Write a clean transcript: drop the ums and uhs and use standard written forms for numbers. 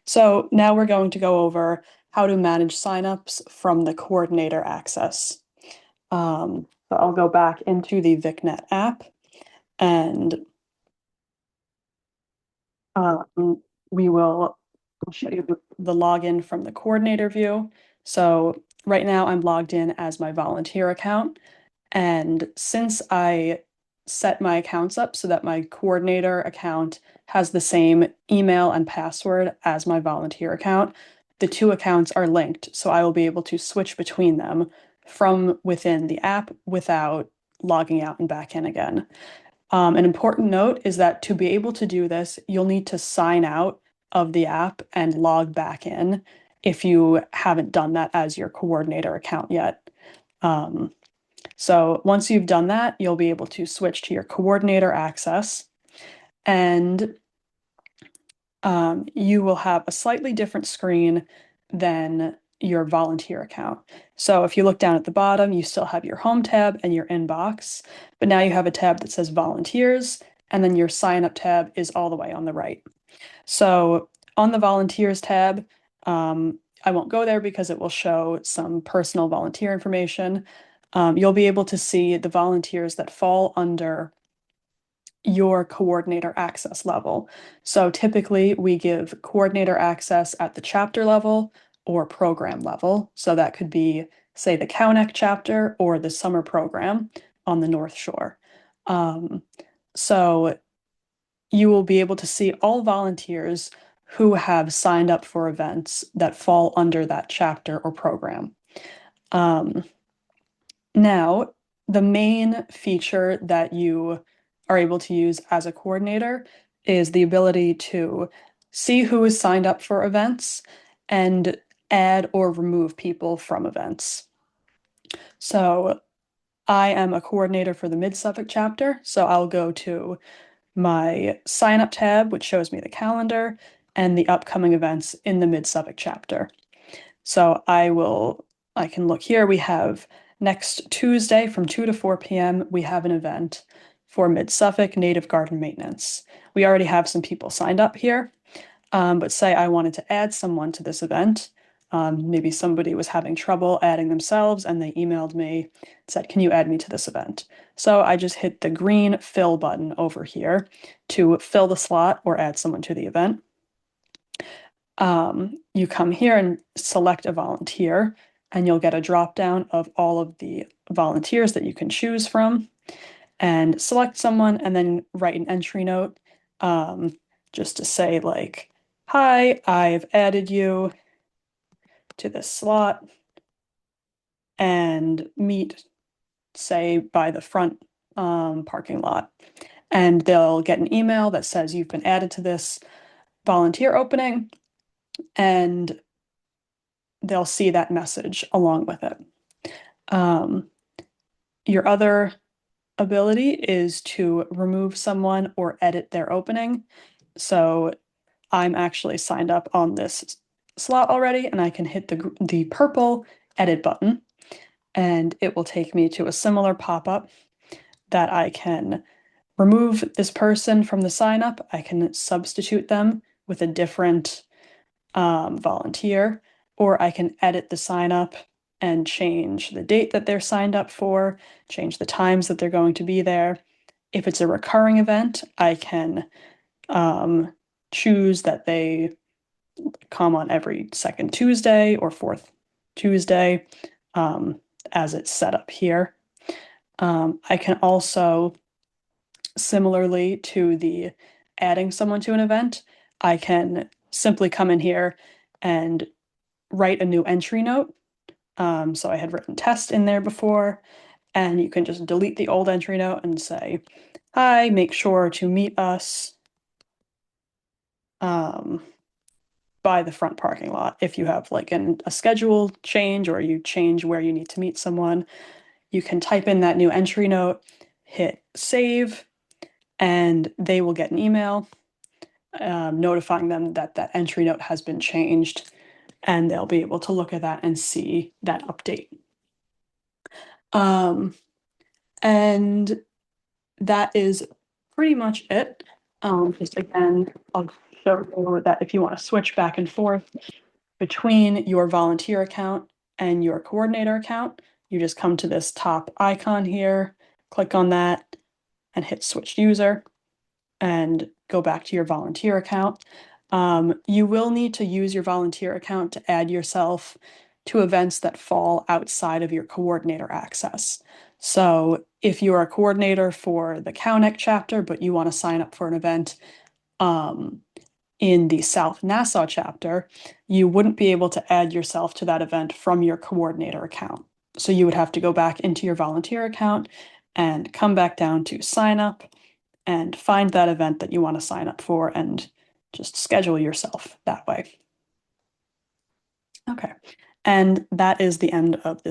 So now we're going to go over how to manage signups from the coordinator access. So I'll go back into the VicNet app and we will show you the login from the coordinator view. So right now I'm logged in as my volunteer account. And since I set my accounts up so that my coordinator account has the same email and password as my volunteer account, the two accounts are linked. So I will be able to switch between them from within the app without logging out and back in again. An important note is that to be able to do this, you'll need to sign out of the app and log back in if you haven't done that as your coordinator account yet. So once you've done that, you'll be able to switch to your coordinator access and you will have a slightly different screen than your volunteer account. So if you look down at the bottom, you still have your home tab and your inbox, but now you have a tab that says volunteers, and then your sign up tab is all the way on the right. So on the volunteers tab, I won't go there because it will show some personal volunteer information. You'll be able to see the volunteers that fall under your coordinator access level. So typically we give coordinator access at the chapter level or program level. So that could be, say, the Cowneck chapter or the summer program on the North Shore. So you will be able to see all volunteers who have signed up for events that fall under that chapter or program. Now, the main feature that you are able to use as a coordinator is the ability to see who is signed up for events and add or remove people from events. So I am a coordinator for the Mid-Suffolk chapter, so I'll go to my sign up tab, which shows me the calendar and the upcoming events in the Mid-Suffolk chapter. So I can look here. We have next Tuesday from 2 to 4 p.m. we have an event for Mid-Suffolk Native Garden Maintenance. We already have some people signed up here, but say I wanted to add someone to this event. Maybe somebody was having trouble adding themselves and they emailed me, said, can you add me to this event? So I just hit the green fill button over here to fill the slot or add someone to the event. You come here and select a volunteer, and you'll get a drop down of all of the volunteers that you can choose from, and select someone and then write an entry note, just to say like, hi, I've added you to this slot and meet, say, by the front parking lot. And they'll get an email that says you've been added to this volunteer opening, and they'll see that message along with it. Your other ability is to remove someone or edit their opening. So I'm actually signed up on this slot already, and I can hit the purple edit button, and it will take me to a similar pop-up that I can remove this person from the sign up. I can substitute them with a different volunteer, or I can edit the sign up and change the date that they're signed up for, change the times that they're going to be there. If it's a recurring event, I can choose that they come on every second Tuesday or fourth Tuesday, as it's set up here. I can also, similarly to the adding someone to an event, I can simply come in here and write a new entry note. So I had written test in there before, and you can just delete the old entry note and say, hi, make sure to meet us by the front parking lot. If you have like a schedule change or you change where you need to meet someone, you can type in that new entry note, hit save, and they will get an email notifying them that that entry note has been changed, and they'll be able to look at that and see that update. And that is pretty much it. Just again, I'll show you that if you want to switch back and forth between your volunteer account and your coordinator account, you just come to this top icon here, click on that, and hit switch user, and go back to your volunteer account. You will need to use your volunteer account to add yourself to events that fall outside of your coordinator access. So if you're a coordinator for the Cowneck chapter, but you want to sign up for an event in the South Nassau chapter, you wouldn't be able to add yourself to that event from your coordinator account. So you would have to go back into your volunteer account and come back down to sign up and find that event that you want to sign up for and just schedule yourself that way. Okay, and that is the end of this